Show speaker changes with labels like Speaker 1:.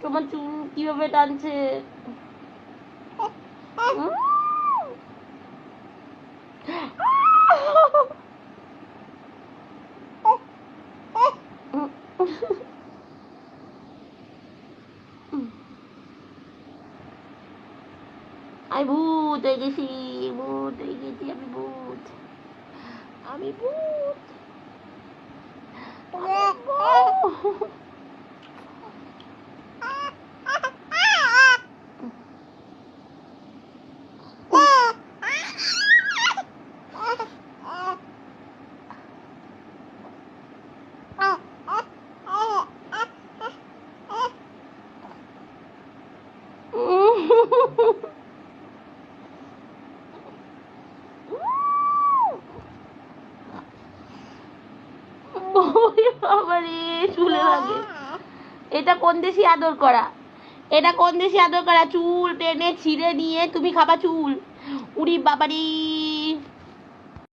Speaker 1: তোমার চুল কিভাবে টানছে। আমি ভূত হয়ে গেছি, ভূত হয়ে গেছি, আমি ভূত, আমি ভূত, বাবারে চুলে লাগে। এটা কোন দেশি আদর করা, এটা কোন দেশি আদর করা? চুল টেনে ছিঁড়ে নিয়ে তুমি খাবা চুল। উড়ি বাবারি।